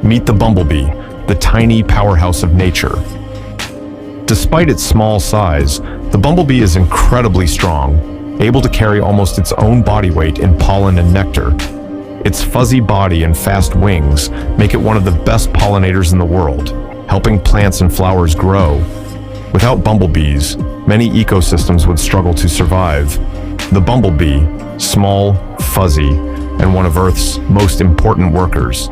Meet the bumblebee, the tiny powerhouse of nature. Despite its small size, the bumblebee is incredibly strong, able to carry almost its own body weight in pollen and nectar. Its fuzzy body and fast wings make it one of the best pollinators in the world, helping plants and flowers grow. Without bumblebees, many ecosystems would struggle to survive. The bumblebee, small, fuzzy, and one of Earth's most important workers,